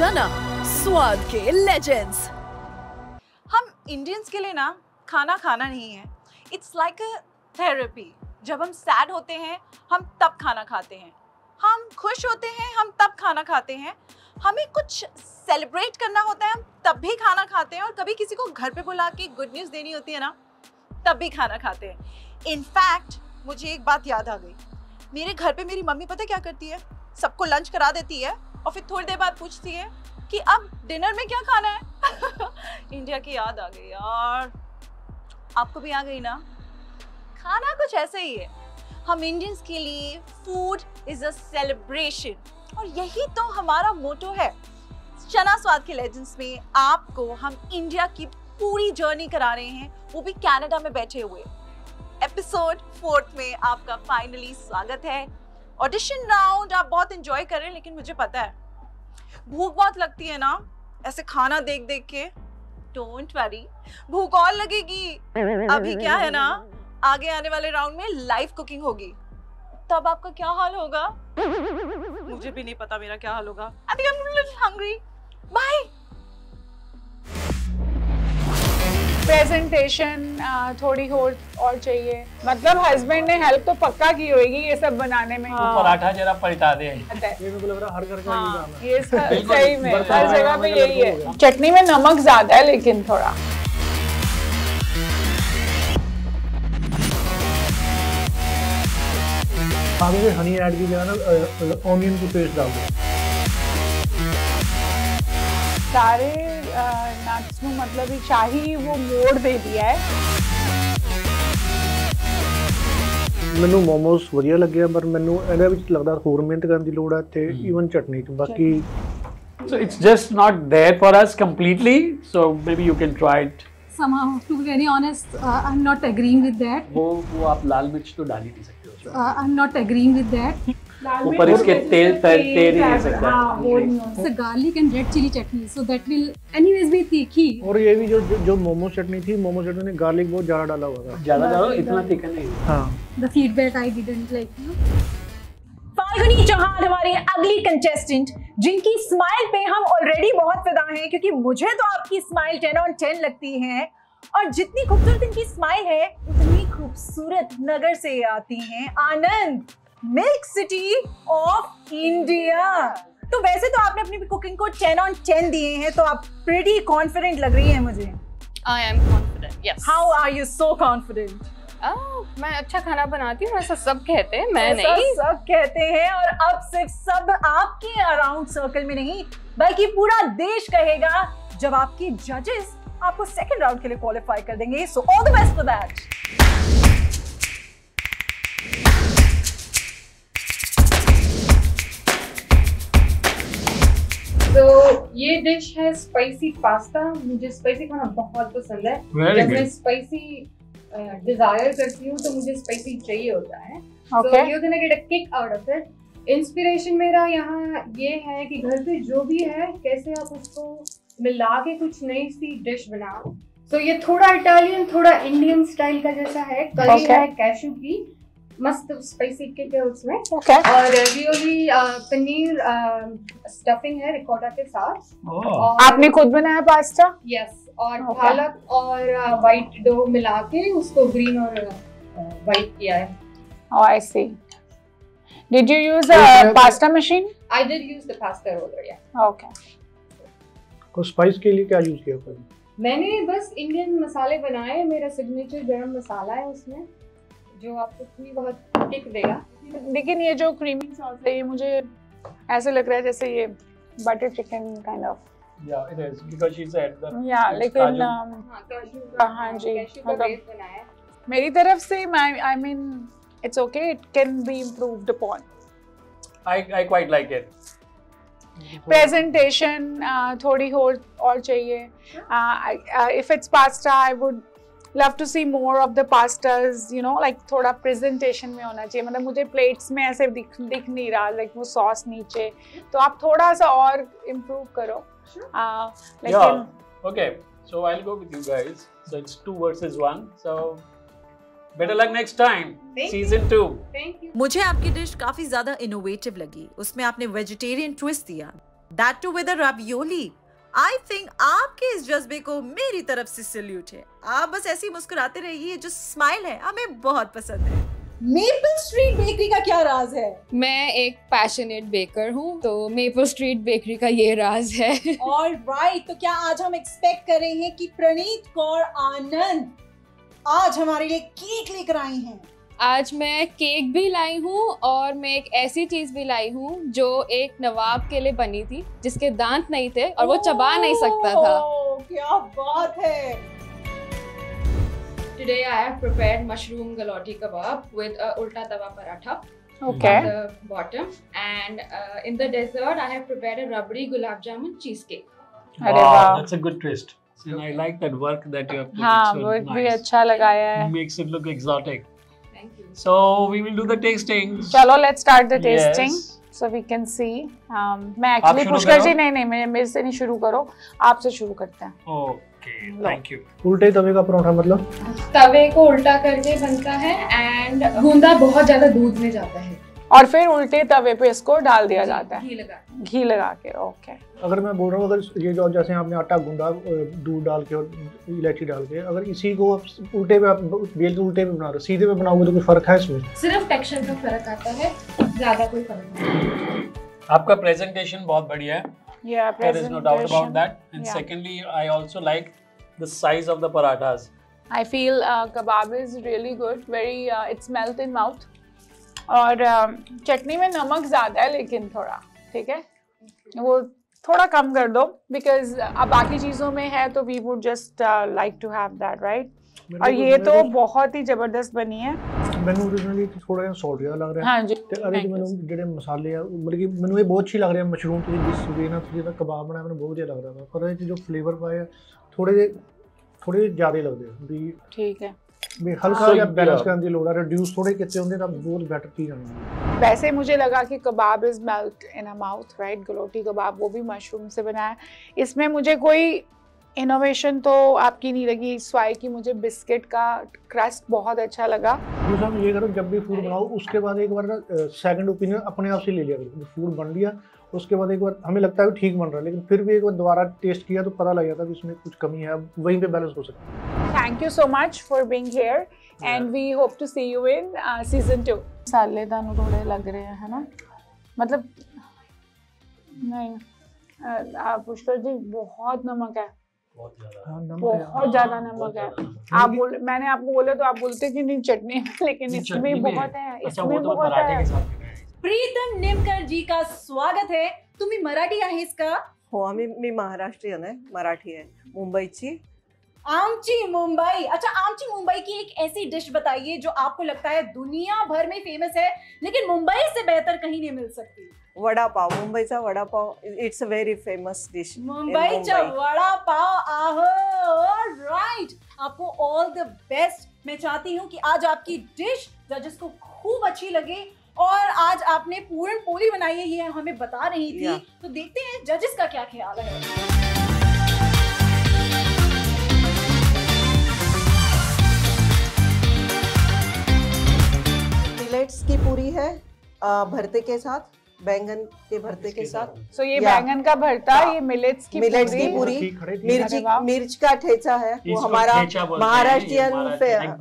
चना स्वाद के लेजेंड्स। हम इंडियंस के लिए ना खाना खाना नहीं है, इट्स लाइक अ थेरेपी। जब हम सैड होते हैं हम तब खाना खाते हैं, हम खुश होते हैं हम तब खाना खाते हैं, हमें कुछ सेलिब्रेट करना होता है हम तब भी खाना खाते हैं, और कभी किसी को घर पे बुला के गुड न्यूज़ देनी होती है ना तब भी खाना खाते हैं। इनफैक्ट मुझे एक बात याद आ गई, मेरे घर पे मेरी मम्मी पता क्या करती है, सबको लंच करा देती है और फिर थोड़ी देर बाद पूछती है कि अब डिनर में क्या खाना है। इंडिया की याद आ गई यार, आपको भी आ गई ना? खाना कुछ ऐसा ही है, हम इंडियंस के लिए फूड इज अ सेलिब्रेशन, और यही तो हमारा मोटो है। चना स्वाद के लेजेंड्स में आपको हम इंडिया की पूरी जर्नी करा रहे हैं, वो भी कनाडा में बैठे हुए। एपिसोड 4 में आपका फाइनली स्वागत है। ऑडिशन राउंड आप बहुत एंजॉय कर रहे हैं, लेकिन मुझे पता है भूख बहुत लगती है ना ऐसे खाना देख देख के। डोंट वरी, भूख और लगेगी। अभी क्या है ना, आगे आने वाले राउंड में लाइव कुकिंग होगी, तब आपका क्या हाल होगा मुझे भी नहीं पता मेरा क्या हाल होगा। I think I'm a little hungry. Bye. Presentation थोड़ी और चाहिए, मतलब हस्बैंड ने हेल्प तो पक्का की होगी ये सब बनाने में। पराठा जरा पलटा दे। ये मेरे को लग रहा है हर घर का यही काम है। ये सही में हर जगह पे यही है। चटनी में नमक ज्यादा है लेकिन थोड़ा। आगे से हनी ऐड की जगह ना ऑनियन की पेस्ट डाल दो। सारे नट्स में मतलब शाही वो मोड़ दे दिया है। ਮੈਨੂੰ ਮੋਮੋਸ ਵਧੀਆ ਲੱਗਿਆ, ਪਰ ਮੈਨੂੰ ਇਹਦੇ ਵਿੱਚ ਲੱਗਦਾ ਹੋਰ ਮਿਹਨਤ ਕਰਨ ਦੀ ਲੋੜ ਹੈ ਤੇ ਈਵਨ ਚਟਨੀ ਚ ਬਾਕੀ। So it's just not there for us completely, so maybe you can try it. Somehow, to be very honest, I'm not agreeing with that. वो आप लाल मिर्च तो डाल ही नहीं सकते हो। I'm not agreeing with that. ऊपर इसके तेल ही नहीं सकता। It's a garlic and red chili chutney, so that will anyways be तीखी। और ये भी जो मोमो चटनी थी, मोमो चटनी में गार्लिक बहुत ज्यादा डाला हुआ था। ज्यादा डालो, इतना तीखा नहीं। हाँ। The feedback I didn't like. Falguni Chauhan हमारी अगली कंटेस्टेंट, जिनकी स्माइल पे हम ऑलरेडी बहुत फिदा हैं, क्योंकि मुझे तो आपकी स्माइल 10 on 10 लगती है, और जितनी खूबसूरत इनकी स्माइल है उतनी खूबसूरत नगर से आती हैं। आनंद, मिल्क सिटी ऑफ इंडिया। तो वैसे तो आपने अपनी कुकिंग को 10 on 10 दिए हैं, तो आप प्रीटी कॉन्फिडेंट लग रही हैं मुझे। I am confident, yes. How are you so confident? मैं अच्छा खाना बनाती हूँ, ऐसा सब कहते हैं, मैं ऐसा नहीं। सब कहते हैं, और अब सिर्फ सब आपके अराउंड सर्कल में नहीं बल्कि पूरा देश कहेगा जब आपके जजेस आपको सेकंड राउंड के लिए क्वालिफाई कर देंगे। So all the best for that. तो ये डिश है स्पाइसी पास्ता। मुझे स्पाइसी खाना बहुत पसंद है। जब मैं स्पाइसी डिजायर करती हूँ तो मुझे स्पाइसी चाहिए होता है। So you're gonna get a kick out of it. Inspiration मेरा यहाँ ये है कि घर पे जो भी है कैसे आप उसको मिला के कुछ नई सी डिश बनाओ। तो ये थोड़ा इटालियन थोड़ा इंडियन स्टाइल का जैसा है। करी है कैशू की, मस्त स्पाइसी किक है उसमें। और रियोली पनीर स्टफिंग है रिकॉटा के साथ। आपने खुद बनाया पास्ता? यस, और पालक और व्हाइट डो मिला के उसको ग्रीन और व्हाइट किया है। Oh, I see. Did you use a pasta machine? I did use the pasta roller, yeah. Okay. और स्पाइस के लिए क्या यूज किया फिर? मैंने बस इंडियन मसाले बनाए। मेरा सिग्नेचर गरम मसाला है उसमें, जो आपको थोड़ी बहुत किक देगा। लेकिन ये जो क्रीमी सॉस है ये मुझे ऐसे लग रहा है जैसे ये butter chicken kind of. Yeah, it is because she said that. Yeah, लेकिन हाँ जी, मतलब मेरी तरफ से I mean it's okay, it can be improved upon. I quite like it. Presentation थोड़ी और चाहिए। If it's pasta, I would love to see more of the pastas, you know, like थोड़ा presentation में होना चाहिए। मतलब मुझे plates में ऐसे दिख नहीं रहा, like वो sauce नीचे, तो आप थोड़ा सा और improve करो। Yeah. Okay, so I'll go with you guys. So it's 2 versus 1. So better luck next time. Season 2. Thank you. मुझे आपकी डिश काफी ज्यादा इनोवेटिव लगी, उसमें आपने वेजिटेरियन ट्विस्ट दिया। That too with a ravioli. I think आपके इस जज्बे को मेरी तरफ से सल्यूट है. आप बस ऐसे ही मुस्कुराते रहिए. जो स्माइल है हमें बहुत पसंद है. मेपल स्ट्रीट बेकरी का क्या राज है? मैं एक पैशनेट बेकर हूँ, तो मेपल स्ट्रीट बेकरी का ये राज है. ऑलराइट, तो क्या आज हम एक्सपेक्ट कर रहे हैं कि प्रणीत कौर आनंद आज हमारे लिए केक लेकर आई हैं? आज मैं केक भी लाई हूँ और मैं एक ऐसी चीज भी लाई हूँ जो एक नवाब के लिए बनी थी, जिसके दांत नहीं थे और वो चबा नहीं सकता था. क्या बात है. Today I have prepared mushroom galati kebab with a ulta tawa paratha Okay. at the bottom, and in the dessert I have prepared a rabdi gulab jamun cheesecake. अरे वाह. That's a good twist. And I like that work that you have put. हाँ, It's वो so भी nice. अच्छा लगाया है. Makes it look exotic. Thank you. So we will do the tasting. चलो let's start the tasting. Yes. So we can see. मैं actually शुरू पुष्कर करो। जी नहीं मेरे से नहीं शुरू करो, आपसे शुरू करते हैं. Okay, thank you. उल्टे तवे का परोठा मतलब तवे को उल्टा करके बनता है एंड गूंदा बहुत ज्यादा दूध में जाता है. और फिर उल्टे तवे पे इसको डाल दिया जाता है घी लगा के. ओके. अगर मैं बोल रहा हूँ, अगर ये जो जैसे आपने आटा गूंदा दूध डाल के और इलायची डाल के, अगर इसी को आप उल्टे पे आप बेल के उल्टे पे बना रहे हो, सीधे पे बनाओगे तो कोई फर्क है इसमें? सिर्फ टेक्सचर का फर्क आता है, ज्यादा कोई फर्क नहीं. आपका presentation बहुत बढ़िया है. Yeah, There is no doubt about that. And Yeah. secondly, I also like the size of the parathas. I feel kebab is really good. Very it's melt in mouth. और चटनी में नमक ज़्यादा है, लेकिन थोड़ा ठीक है, वो थोड़ा कम कर दो, बिकॉज अब बाकी चीज़ों में है तो we would just like to have that, right. और ये तो बहुत ही ज़बरदस्त बनी है. ਮੈਨੂੰ originally ਥੋੜਾ ਜਿਹਾ ਸੌਲਟ ਜਿਹਾ ਲੱਗ ਰਿਹਾ. हाँ जी. ਤੇ ਅਰੇ ਮੈਨੂੰ ਜਿਹੜੇ ਮਸਾਲੇ ਆ, ਮਤਲਬ ਕਿ ਮੈਨੂੰ ਇਹ ਬਹੁਤ ਅੱਛੀ ਲੱਗ ਰਿਹਾ. ਮਸ਼ਰੂਮ ਤੁਸੀਂ ਜਿਸ ਵੇ ਨਾਲ ਤੁਸੀਂ ਇਹਦਾ ਕਬਾਬ ਬਣਾਇਆ ਮੈਨੂੰ ਬਹੁਤ ਵਧੀਆ ਲੱਗ ਰਿਹਾ ਵਾ, ਪਰ ਇਹ 'ਚ ਜੋ ਫਲੇਵਰ ਪਾਏ ਆ ਥੋੜੇ ਜਿਹੇ ਜ਼ਿਆਦਾ ਲੱਗਦੇ ਆ ਵੀ. ठीक है. ਵੀ ਹਲਕਾ ਜਿਹਾ ਬੈਲੈਂਸ ਕਰਨ ਦੀ ਲੋੜ ਆ. ਰਿਡਿਊਸ ਥੋੜੇ ਕੀਤੇ ਹੁੰਦੇ ਤਾਂ ਬਹੁਤ ਬੈਟਰ ਚੀਜ਼ ਆਣੀ. वैसे मुझे लगा कि kebab is melt in a mouth, right. Galouti kebab वो भी मशरूम से बना है. इसमें मुझे कोई इनोवेशन तो आपकी नहीं लगी. स्वाई की मुझे बिस्किट का क्रस्ट बहुत अच्छा लगा. दूसरा मैं ये करो, जब भी फूड बनाओ उसके बाद एक बार ना सेकंड ओपिनियन अपने आप से ले लिया करो. फूड बन लिया उसके बाद एक बार हमें लगता है ठीक बन रहा है, लेकिन फिर भी एक बार दोबारा टेस्ट किया तो पता लग जाता है कि इसमें कुछ कमी है. वहीं पे बैलेंस हो सकता है. Thank you so much for being here and we hope to see you in season 2. मसाले दानों थोड़े लग रहे हैं, है ना, मतलब नहीं पुष्कर जी बहुत नमक है, बहुत ज़्यादा. हाँ, नमक है. बहुत ज्यादा नमक है. आप बोल, मैंने आपको बोला तो आप बोलते कि नहीं चटनी है, लेकिन इसमें बहुत है, इसमें बहुत है. प्रीतम निमकर जी का स्वागत है. तुम्ही मराठी आहेस का? हो, मी महाराष्ट्रीयन आहे, मराठी आहे, मुंबईची. आमची मुंबई. अच्छा, आमची मुंबई की एक ऐसी डिश बताइए जो आपको लगता है दुनिया भर में फेमस है, लेकिन मुंबई से बेहतर कहीं नहीं मिल सकती. वडापाव, मुंबईचा vada pav. It's a very famous dish. मुंबईचा वडापाव. आहो, राइट. आपको ऑल द बेस्ट. मैं चाहती हूँ कि आज आपकी डिश जजेस को खूब अच्छी लगे, और आज आपने पूरन पोली बनाई है, ये हमें बता रही थी. तो देखते हैं जजेस का क्या ख्याल है. मिलेट्स की पूरी है भरते के साथ, बैंगन के भरते के साथ. सो ये बैंगन का भरता, ये मिलेट्स की पूरी, मिर्च का ठेचा है, वो हमारा महाराष्ट्रियन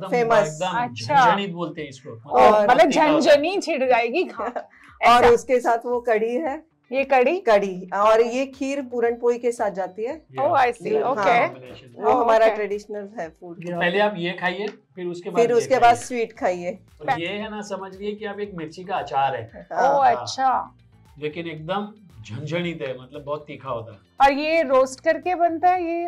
फेमस. अच्छा, बोलते हैं इसको, मतलब झंझनी छिड़ जाएगी. और उसके साथ वो कढ़ी है, ये कढ़ी, और ये खीर पूरन पोली के साथ जाती है. ओह आई सी. ओके, वो हमारा ट्रेडिशनल है फूड. पहले आप ये खाइए, फिर उसके बाद स्वीट खाइए. ये है ना, समझिए कि आप एक मिर्ची का अचार है. ओह अच्छा. लेकिन एकदम झंझनीत है, मतलब बहुत तीखा होता है. और ये रोस्ट करके बनता है, ये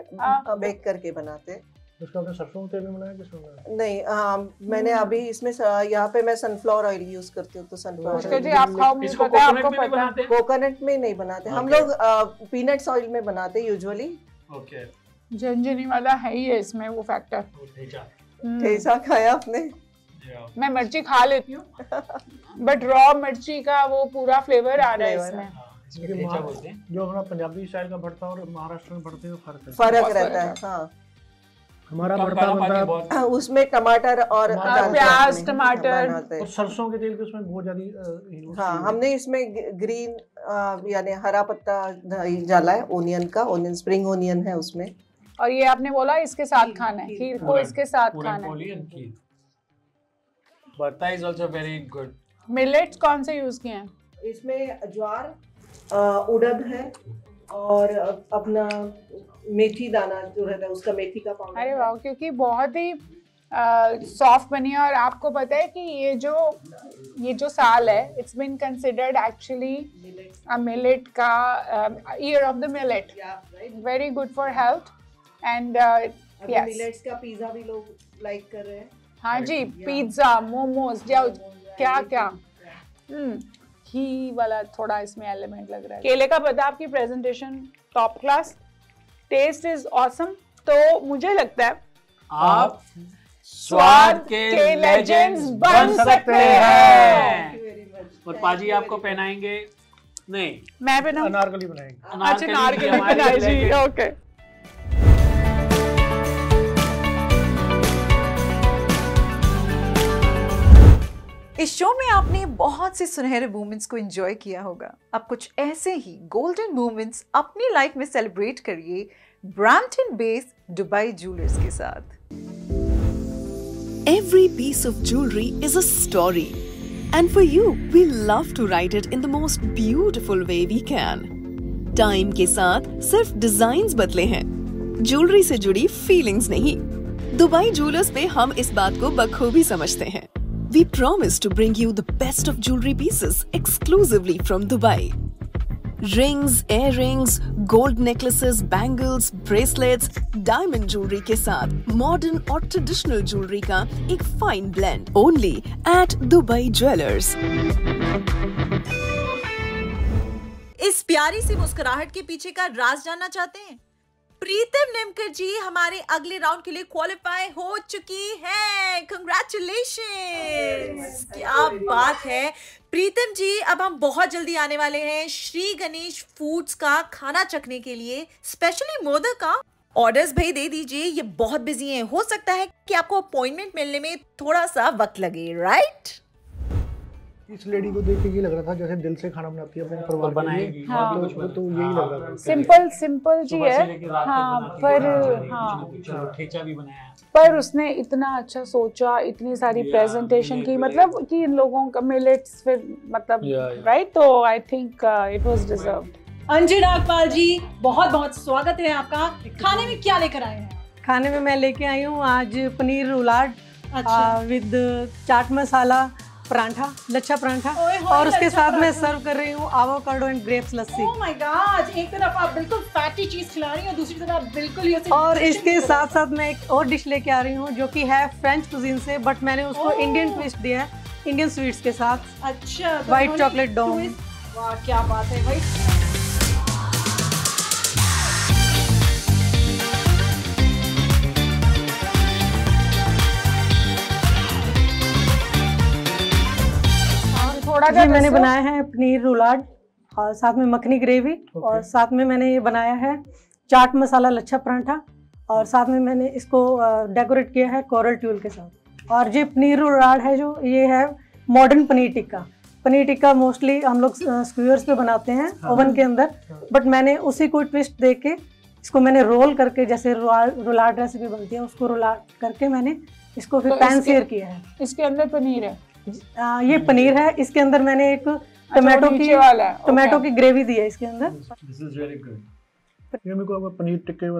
बेक करके बनाते हैं. उसका आपने सरसों तेल में बनाया किसमें बनाया? नहीं, मैंने अभी इसमें यहाँ पे मैं सनफ्लावर ऑयल यूज करती हूँ, तो सनफ्लावर ऑयल. आप खाओ, मुझे पता है आपको पता है. कोकोनट में नहीं बनाते हम लोग, पीनट्स ऑयल में बनाते हैं यूजुअली. ओके. झंझनी वाला है ही है इसमें वो फैक्टर. ठेचा खाया आपने? मैं मिर्ची खा लेती हूँ, बट रॉ मिर्ची का वो पूरा फ्लेवर आ रहा है इसमें. जो हमारा पंजाबी स्टाइल का भरता और महाराष्ट्र में भरते हैं फर्क रहता है. हाँ, हमारा कम भरता काला बनता पानी है बहुत उसमें टमाटर और प्याज, टमाटर बनाते हैं। और सरसों के तेल के उसमें बहुत ज्यादा हाँ, हमने इसमें ग्रीन यानी हरा पत्ता डाला है, ओनियन का, ओनियन स्प्रिंग ओनियन है उसमें। और ये आपने बोला इसके साथ खाना है, खीर को इसके साथ खाना है। भरता is also very good. Millets कौन से यूज किए हैं? इसमें ज्वार, उड़द है और अपना मेथी दाना जो रहता है उसका मेथी का पाउडर। अरे वाह, क्योंकि बहुत ही सॉफ्ट बनी है। और आपको पता है कि ये जो साल है, it's been considered actually a millet का year of the millet, very good for health. And yes, millets का पिज्जा भी लोग लाइक कर रहे हैं। हाँ जी, पिज्जा, मोमोज, क्या क्या। घी वाला थोड़ा इसमें एलिमेंट लग रहा है। केले का पता, आपकी presentation top class, taste is awesome. तो मुझे लगता है आप स्वाद के लेजेंड्स बन सकते हैं। और पाजी आपको पहनाएंगे, नहीं मैं पहनाऊं? अनारकली बनाएंगे। अच्छा, अनारकली बनाई जी, ओके। इस शो में आपने बहुत से सुनहरे मोमेंट्स को एंजॉय किया होगा। अब कुछ ऐसे ही गोल्डन मोमेंट्स अपनी लाइफ में सेलिब्रेट करिए ब्रैम्पटन बेस्ड दुबई ज्वेलर्स के साथ। Every piece of jewelry is a story, and for you, we love to write it in the most beautiful way we can. Time के साथ सिर्फ designs बदले हैं, ज्वेलरी से जुड़ी फीलिंग्स नहीं। दुबई ज्वेलर्स में हम इस बात को बखूबी समझते हैं। We promise to bring you the best of jewelry pieces exclusively from Dubai. Rings, earrings, gold necklaces, bangles, bracelets, diamond jewelry के साथ modern और traditional jewelry का एक fine blend only at Dubai Jewelers. इस प्यारी सी मुस्कुराहट के पीछे का राज जानना चाहते हैं? प्रीतम निमकर जी हमारे अगले राउंड के लिए क्वालिफाई हो चुकी हैं। कांग्रेचुलेशंस, क्या बात है प्रीतम जी। अब हम बहुत जल्दी आने वाले हैं श्री गणेश फूड्स का खाना चखने के लिए, स्पेशली मोदक का। ऑर्डर्स भाई दे दीजिए, ये बहुत बिजी हैं, हो सकता है कि आपको अपॉइंटमेंट मिलने में थोड़ा सा वक्त लगे, राइट? इस लेडी को देख के ये लग रहा था जैसे दिल से खाना बनाती है अपने परिवार बनाएगी। हाँ, तो यही लग रहा था। सिंपल जी है। हाँ, पर ठेचा भी बनाया, पर उसने इतना अच्छा सोचा, इतनी सारी प्रेजेंटेशन की, मतलब कि इन लोगों का मिलेट्स फिर मतलब राइट। तो I think it was deserved. Anju Nagpal ji, बहुत बहुत स्वागत है आपका। खाने में क्या लेकर आए हैं? खाने में मैं लेके आई हूँ आज पनीर उलाट विद चाट मसाला परांठा, लच्छा परांठा, और उसके साथ मैं सर्व कर रही हूँ avocado and grapes lassi. Oh my God, एक तरफ आप बिल्कुल फैटी चीज खिला रही हैं और दूसरी तरफ आप बिल्कुल ही और इसके साथ साथ मैं एक और डिश लेके आ रही हूँ जो कि है फ्रेंच कुजीन से, बट मैंने उसको इंडियन ट्विस्ट दिया है, इंडियन स्वीट्स के साथ। अच्छा, व्हाइट चॉकलेट डोम। वाह, क्या बात है भाई। जी, मैंने बनाया है पनीर रुलाड और साथ में मखनी ग्रेवी, और साथ में मैंने ये बनाया है चाट मसाला लच्छा परांठा, और साथ में मैंने इसको डेकोरेट किया है कोरल ट्यूल के साथ। और ये पनीर रुलाड है जो ये है मॉडर्न पनीर टिक्का। पनीर टिक्का मोस्टली हम लोग स्क्यूअर्स पे बनाते हैं ओवन के अंदर, बट मैंने उसी को ट्विस्ट दे के इसको मैंने रोल करके, जैसे रुलाड रेसिपी बनती है उसको रुलाड करके मैंने इसको फिर पैन सेयर किया है। इसके अंदर पनीर है, ये पनीर है, इसके अंदर मैंने एक टोमेटो की ग्रेवी दी है इसके अंदर। This is very good. ये मेरे को पनीर टिक्के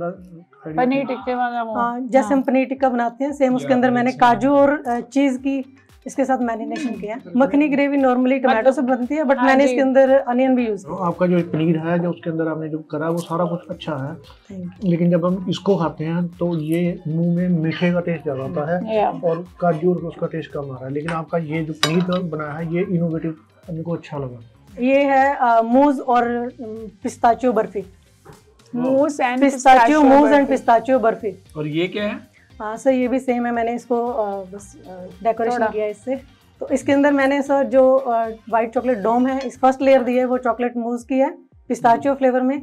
वाला हाँ, जैसे हम पनीर टिक्का बनाते हैं सेम उसके अंदर मैंने काजू और चीज की इसके साथ मैरिनेशन किया। मखनी ग्रेवी नॉर्मली टोमेटो से बनती है, बट मैंने इसके अंदर अनियन भी यूज किया। आपका जो पनीर है जो उसके अंदर आपने जो करा वो सारा कुछ अच्छा है, लेकिन जब हम इसको खाते हैं तो ये मुंह में मीठे का टेस्ट ज्यादा आता है और काजू और उसका टेस्ट कम आ रहा है। लेकिन आपका ये जो पनीर का बनाया है ये इनोवेटिव मेरे को अच्छा लगा। ये है मूज और पिस्ताचियो बर्फी। मूज एंड पिस्ताचियो बर्फी। और ये क्या है? हाँ सर, ये भी सेम है, मैंने इसको बस डेकोरेशन किया है इससे। तो इसके अंदर मैंने सर जो वाइट चॉकलेट डोम है, इस फर्स्ट लेयर दी है वो चॉकलेट मूज की है पिस्ताचियो फ्लेवर में।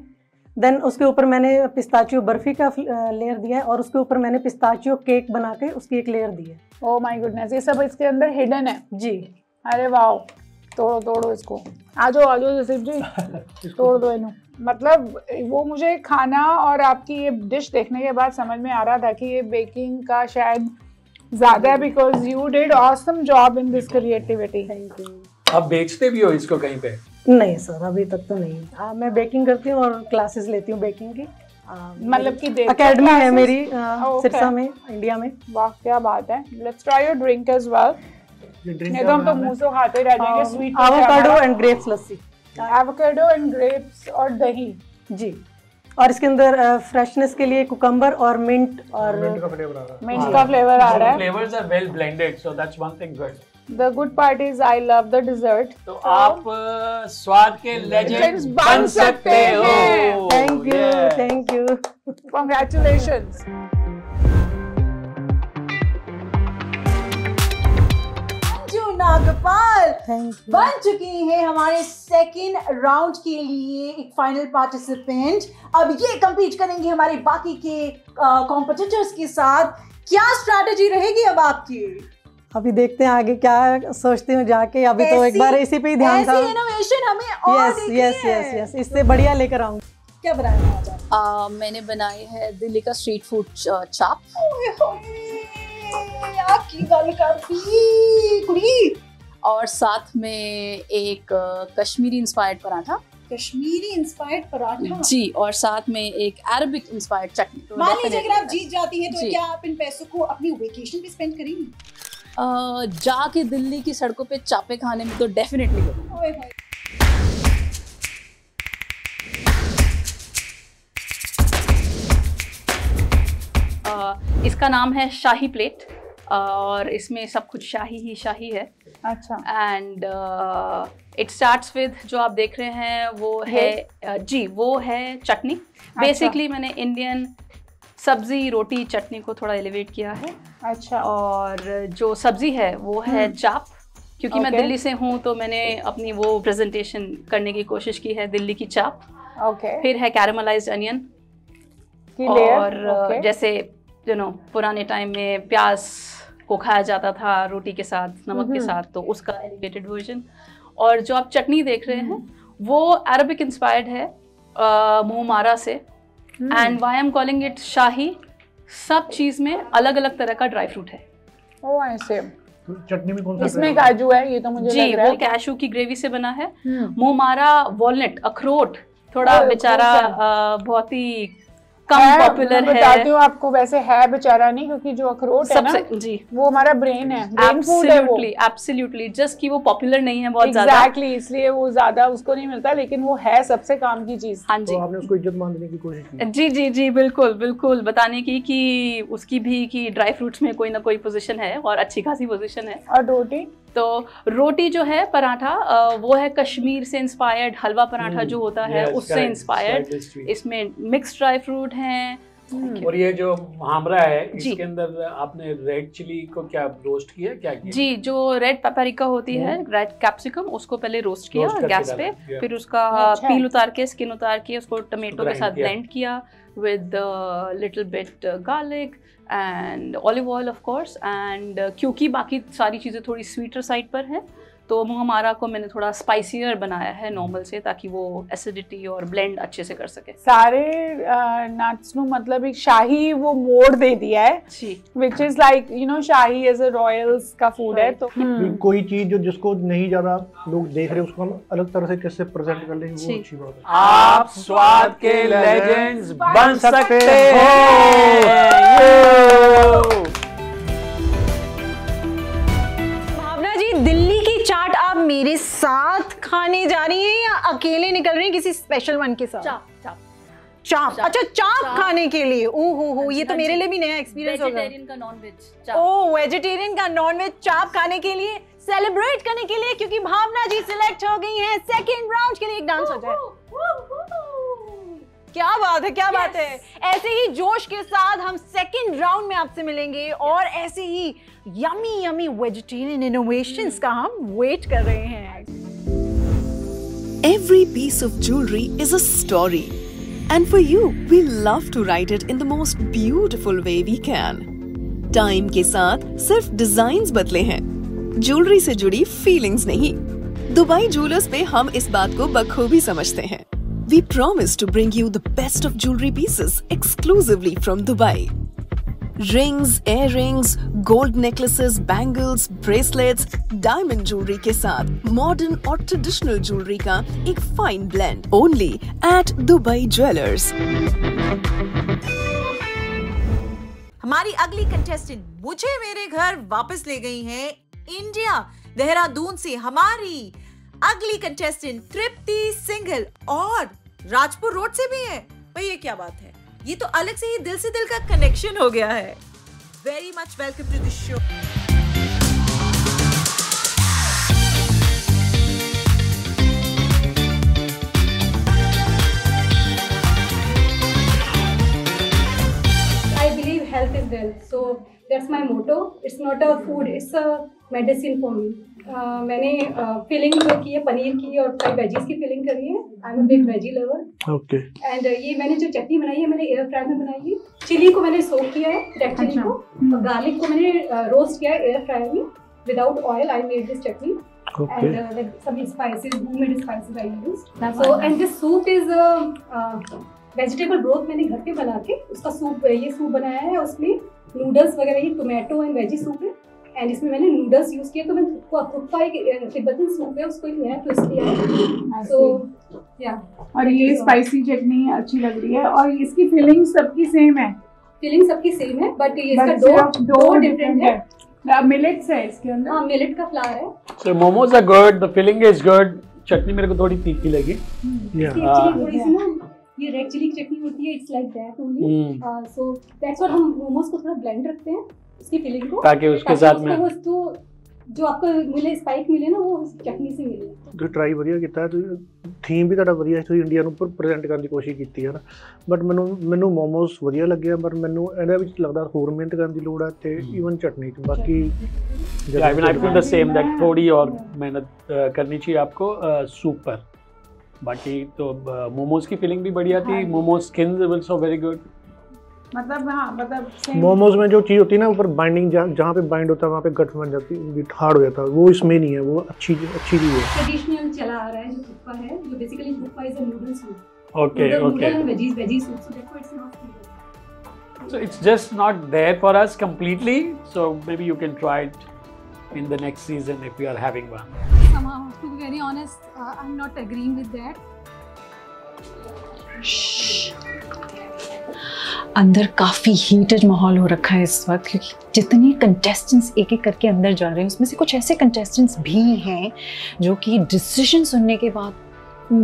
देन उसके ऊपर मैंने पिस्ताचियो बर्फी का लेयर दिया है और उसके ऊपर मैंने पिस्ताचियो केक बना के उसकी एक लेयर दी है। ओह माय गुडनेस, ये सब इसके अंदर हिडन है जी। अरे वाह, तोड़ो इसको, आ जाओ जसीफ जी तोड़ दो इन्हों। मतलब वो मुझे खाना और आपकी ये डिश देखने के बाद समझ में आ रहा था कि ये बेकिंग का शायद ज्यादा है, because you did awesome job in this creativity. Thank you. आप बेचते भी हो इसको कहीं पे? नहीं सर, अभी तक तो नहीं। मैं बेकिंग करती हूँ और क्लासेस लेती हूँ बेकिंग की। मतलब कि अकेडमी है मेरी सिरसा में, इंडिया में। वाह क्या बात है। Let's try your drink as well. नहीं तो हम तो मुंह से खाते रह जाएंगे। Sweet avocado and grapes lassi. Avocado and grapes और दही जी। और इसके अंदर फ्रेशनेस के लिए कुकम्बर और मिंट मिंट का फ्लेवर आ रहा है। मिंट का फ्लेवर आ रहा है। Flavours are well blended, so that's one thing good. The good part is I love the dessert. तो आप स्वाद के लेजेंड्स बन सकते हो। Thank you Congratulations. Anju Nagpal बन चुकी हैं हमारे सेकेंड राउंड के लिए एक फाइनल पार्टिसिपेंट। अब ये compete करेंगे हमारे बाकी के कॉम्पिटिटर्स के साथ। क्या स्ट्रैटेजी रहेगी अब आपकी? अभी देखते हैं आगे क्या सोचती हूँ जाके। अभी तो एक बार इसी पे ही ध्यान था। इनोवेशन हमें और यस इससे बढ़िया लेकर आऊंगी। क्या बनाया आज आप? मैंने बनाई है दिल्ली का स्ट्रीट फूड चाप। की गल करती कुड़ी। और साथ में एक कश्मीरी इंस्पायर्ड पराठा। कश्मीरी इंस्पायर्ड पराठा जी, और साथ में एक अरबिक इंस्पायर्ड चटनी। तो मान लीजिए अगर आप जीत जाती हैं तो क्या आप इन पैसों को अपनी वेकेशन पे स्पेंड करेंगी? जाके दिल्ली की सड़कों पे चापे खाने में तो डेफिनेटली करूँगी। इसका नाम है शाही प्लेट और इसमें सब कुछ शाही ही शाही है। अच्छा। एंड इट स्टार्ट्स विद जो आप देख रहे हैं वो है जी वो है चटनी। बेसिकली मैंने इंडियन सब्जी रोटी चटनी को थोड़ा एलिवेट किया है। अच्छा। और जो सब्जी है वो है चाप, क्योंकि मैं दिल्ली से हूँ तो मैंने अपनी वो प्रेजेंटेशन करने की कोशिश की है दिल्ली की चाप। फिर है कैरामलाइज्ड अनियन और जैसे पुराने टाइम में प्याज को खाया जाता था रोटी के साथ नमक के साथ, तो उसका एलिवेटेड वर्जन। और जो आप चटनी देख रहे हैं वो अरबिक इंस्पायर्ड है मुहमारा से। And why I am calling it shahi, सब चीज में अलग अलग तरह का ड्राई फ्रूट है। ओह ऐसे। चटनी में कौन सा? इसमें काजू है, ये तो मुझे जी लग रहा है। वो कैशू की ग्रेवी से बना है। मुहमारा वॉलनट अखरोट थोड़ा बेचारा बहुत ही कम पॉपुलर है। बताती हूँ आपको, वैसे है बेचारा नहीं, क्योंकि जो अखरोट है ना जी वो हमारा ब्रेन है, ब्रेन फूड है वो। एब्सोल्युटली, जस्ट कि वो पॉपुलर नहीं है बहुत ज्यादा। एग्जैक्टली, इसलिए वो ज्यादा उसको नहीं मिलता, लेकिन वो है सबसे काम की चीज। हाँ जी, तो आपने उसको इज्जत मान देने की कोशिश की। जी जी जी बिल्कुल बिल्कुल, बताने की कि उसकी भी कि ड्राई फ्रूट्स में कोई ना कोई पोजीशन है और अच्छी खासी पोजीशन है। और रोटी? तो रोटी जो है पराठा वो है कश्मीर से इंस्पायर्ड हलवा पराठा जो होता है उससे इंस्पायर्ड। इसमें मिक्स ड्राई फ्रूट हैं। और ये जो मुहावरा है इसके अंदर आपने रेड चिली को क्या रोस्ट किया, क्या किया? जी, जो रेड पेपरिका होती है, रेड कैप्सिकम, उसको पहले रोस्ट किया गैस पे, फिर उसका पील उतार के स्किन उतार के उसको टमाटो के साथ ब्लेंड किया with little bit garlic and olive oil of course. And क्योंकि बाकी सारी चीज़ें थोड़ी स्वीटर साइड पर हैं तो मुहमारा को मैंने थोड़ा स्पाइसियर बनाया है नॉर्मल से, ताकि वो एसिडिटी और ब्लेंड अच्छे से कर सके। सारे नट्स नु मतलब एक शाही वो मोड़ दे दिया है जी, which is like you know शाही एज अ रॉयल्स का फूड है। तो कोई चीज जो जिसको नहीं ज्यादा लोग देख रहे उसको हम अलग तरह से कैसे प्रेजेंट कर लेंगे वो अच्छी बात है। आप स्वाद के लेजेंड्स बन सकते हो। दिल्ली की चाट आप मेरे साथ खाने जा रही हैं या अकेले निकल रही हैं किसी स्पेशल वन के साथ? चाप। अच्छा, चाप खाने के लिए। ओहो हो, ये तो मेरे लिए भी नया एक्सपीरियंस होगा। वेजिटेरियन का नॉनवेज। ओह, वेजिटेरियन का नॉनवेज चाप खाने के लिए, सेलिब्रेट करने के लिए, क्योंकि भावना जी सिलेक्ट हो गई हैं सेकंड राउंड के लिए। एक डांस हो जाए। क्या बात है, क्या बात है। ऐसे ही जोश के साथ हम सेकंड राउंड में आपसे मिलेंगे और ऐसे ही यमी यमी वेजिटेरियन इनोवेशंस का हम वेट कर रहे हैं। Every piece of jewelry is a story. And for you, we love to write it in the most beautiful way we can. Time के साथ सिर्फ डिजाइन्स बदले हैं, ज्वेलरी से जुड़ी फीलिंग्स नहीं। दुबई ज्वेलर्स में हम इस बात को बखूबी समझते हैं। We promise to bring you the best of jewelry pieces exclusively from Dubai. Rings, earrings, gold necklaces, bangles, bracelets, diamond jewelry के साथ modern और traditional jewelry का एक fine blend only at Dubai Jewelers. हमारी अगली कंटेस्टेंट मुझे मेरे घर वापस ले गई हैं इंडिया, देहरादून से हमारी अगली कंटेस्टेंट तृप्ति सिंघल, और राजपुर रोड से भी है। भाई ये क्या बात है, ये तो अलग से ही दिल से दिल का कनेक्शन हो गया है। Very much welcome to the show. I believe health is wealth, so that's my motto. It's not a food, it's a medicine for me. मैंने फिलिंग जो की है पनीर की और कई वेजीज की फिलिंग करी है। I am a big veggie lover. Okay. And ये मैंने जो चटनी बनाई है मैंने एयर फ्रायर में बनाई है। चिली को मैंने सोक किया है, रेड चिली को, और गार्लिक को मैंने रोस्ट किया है एयर फ्रायर में without oil. I made this chutney and with some spices, homemade spices I used. So and this soup is vegetable broth मैंने घर पे बना के उसका सूप, ये सूप बनाया है। उसमें नूडल्स वगैरह, ये टोमेटो एंड वेजी सूप है, एंड इसमें मैंने नूडल्स यूज किए। तो मैं खुद का एक तिब्बतन सूप है, उसको एक नया ट्विस्ट दिया है। सो या, और ये स्पाइसी चटनी अच्छी लग रही है, और इसकी फिलिंग सबकी सेम है। फिलिंग सबकी सेम है, बट ये इसका डो डिफरेंट है। मिलेट्स है इसके अंदर। हाँ, मिलेट का फ्लावर है। So momos are good, the filling is good. चटनी मेरे को थोड़ी तीखी लगी। थोड़ी सी ना ये रेड चिली की चटनी होती है, it's like that only. So that's what हम मोमोज को थोड़ा ब्लेंड रखते हैं उसकी फिलिंग को, ताकि उसके साथ में वो जो आपको मिले स्पाइक मिले ना, वो चटनी से मिले। तो ट्राई ਵਧੀਆ ਕੀਤਾ ਤੇ ਥੀਮ ਵੀ ਤੁਹਾਡਾ ਵਧੀਆ, ਤੁਸੀਂ ਇੰਡੀਆ ਨੂੰ ਪ੍ਰੈਜ਼ੈਂਟ ਕਰਨ ਦੀ ਕੋਸ਼ਿਸ਼ ਕੀਤੀ ਹੈ ਨਾ। ਬਟ ਮੈਨੂੰ ਮੋਮੋਸ ਵਧੀਆ ਲੱਗਿਆ, ਪਰ ਮੈਨੂੰ ਇਹਦੇ ਵਿੱਚ ਲੱਗਦਾ ਹੋਰ ਮਿਹਨਤ ਕਰਨ ਦੀ ਲੋੜ ਹੈ ਤੇ ਈਵਨ ਚਟਨੀ ਚ ਬਾਕੀ I mean I feel the same that थोड़ी और मेहनत करनी चाहिए आपको सूप पर। बाकी तो मोमोज की फीलिंग भी बढ़िया थी। Momos skin also very good. मतलब हाँ, मतलब मोमोज में जो चीज़ होती है ना ऊपर बाइंडिंग, जहाँ पे बाइंड होता है वहाँ पे गट बन जाती है, हार्ड हो जाता है, वो इसमें नहीं है। वो अच्छी चीज़ है। ट्रेडिशनल चला आ रहा है जो थुप्पा है, जो basically thukpa is a noodle soup. Okay okay. Veggie soup, so that's why it's not. So it's just not there for us completely. So maybe you can try it in the next season if you are having one. Somehow, to be very honest, I'm not agreeing with that. अंदर काफ़ी heated माहौल हो रखा है इस वक्त, क्योंकि जितने कंटेस्टेंट्स एक एक करके अंदर जा रहे हैं उसमें से कुछ ऐसे कंटेस्टेंट्स भी हैं जो कि डिसीजन सुनने के बाद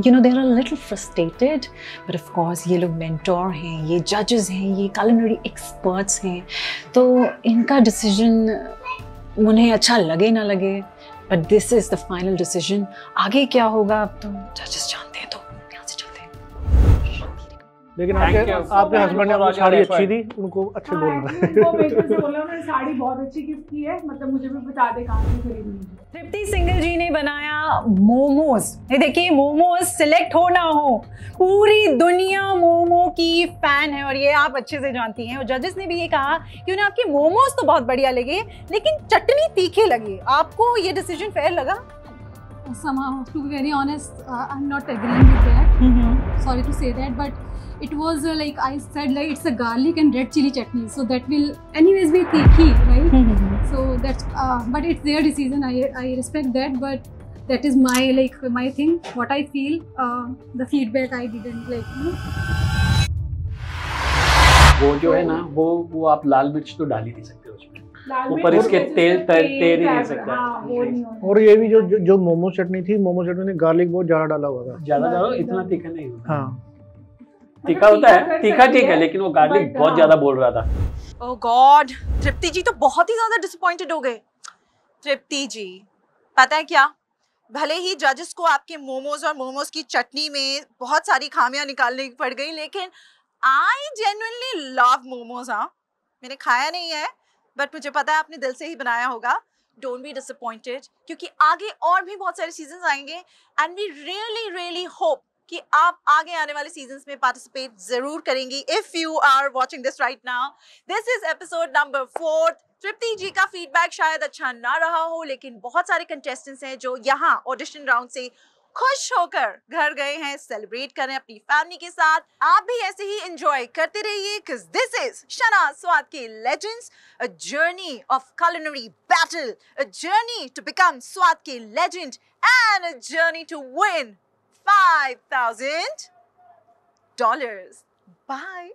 you know they are little frustrated, but of course ये लोग मेंटोर हैं, ये जजेस हैं, ये culinary एक्सपर्ट्स हैं, तो इनका डिसीजन उन्हें अच्छा लगे ना लगे, but this is the final decision. आगे क्या होगा अब तो जजेस जानते हैं, तो यहाँ से चलते हैं। लेकिन आपके हस्बैंड ने साड़ी अच्छी थी, उनको अच्छे बोलना है। उनको मेरे से बोला उन्होंने साड़ी बहुत अच्छी गिफ्ट की है, मतलब मुझे भी बता दे कहाँ से खरीदनी है। तृप्ति सिंघल जी ने बनाया मोमोज। ये देखिए, मोमोज सिलेक्ट हो ना हो, पूरी दुनिया मोमो की फैन है और ये आप अच्छे से जानती हैं। और जजेस ने भी ये कहा कि उन्हें आपके मोमोज तो बहुत बढ़िया लगे, लेकिन चटनी तीखे लगे। आपको ये डिसीजन फेयर लगा? Somehow, to be very honest, I'm not agreeing with that. Sorry to say that, but it was like I said, like it's a garlic and red chili chutney, so that will anyways be tikhi, right? So that's, but it's their decision. I respect that, but that is my my thing. What I feel, the feedback I didn't like. वो जो है ना, वो आप लाल मिर्च तो डाल ही नहीं सकते उसमें, ऊपर इसके तेल ही नहीं सकता। और ये भी जो मोमो चटनी थी, मोमो चटनी में गार्लिक बहुत ज्यादा डाला हुआ था। ज्यादा इतना तीखा नहीं होता। हाँ, तीखा होता है, तीखा ठीक है, लेकिन वो गार्लिक बहुत ज्यादा बोल रहा था। ओह गॉड, तृप्ति जी तो बहुत ही ज्यादा डिसअपॉइंटेड हो गए। तृप्ति जी, पता है क्या, भले ही जजेस को आपके मोमोज और मोमोज की चटनी में बहुत सारी खामियां निकालनी पड़ गई, लेकिन आई जेन्युइनली लव मोमोज। हाँ, मैंने खाया नहीं है, बट मुझे पता है आपने दिल से ही बनाया होगा। डोंट बी डिसअपॉइंटेड, क्योंकि आगे और भी बहुत सारे सीजन्स आएंगे, and we really really hope कि आप आगे आने वाले सीजन्स में पार्टिसिपेट जरूर करेंगी if you are watching this right now. This is episode number 4। Tripti ji का फीडबैक शायद अच्छा ना रहा हो, लेकिन बहुत सारे कंटेस्टेंट्स हैं जो यहाँ ऑडिशन राउंड से खुश होकर घर गए हैं, सेलिब्रेट करें अपनी फैमिली के साथ। आप भी ऐसे ही एंजॉय करते रहिए, because this is शना स्वाद के Legends, a journey of culinary battle, a journey to become स्वाद के legend, and a journey to win $5,000. Bye.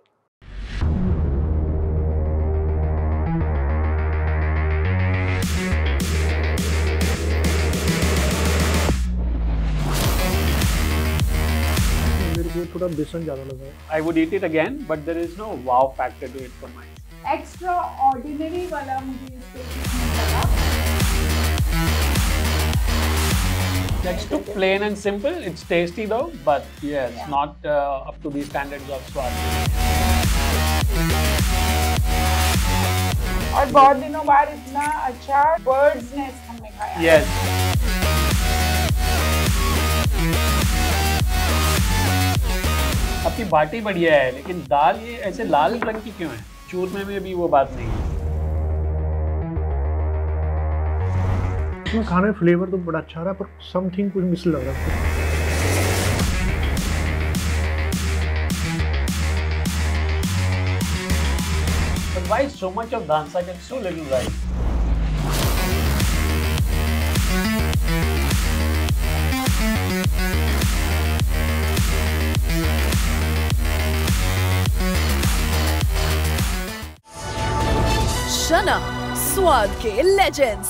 ये थोड़ा बेसन ज़्यादा लगा है। I would eat it again, but there is no wow factor to it for mine. Extra ordinary वाला मुझे इससे नहीं लगा। It's too plain and simple. It's tasty though, but yeah, it's not up to the standards of स्वाद. और बहुत दिनों बाद इतना अच्छा बर्ड्स नेस्ट हमने खाया। Yes. आपकी बाटी बढ़िया है, लेकिन दाल ये ऐसे लाल रंग की क्यों है? चूरमे में भी वो बात नहीं है। इसमें खाने में फ्लेवर तो बड़ा अच्छा रहा, पर समथिंग कुछ मिस लग रहा है। But why so much of dhan sak and so little rice? शना स्वाद के Legends।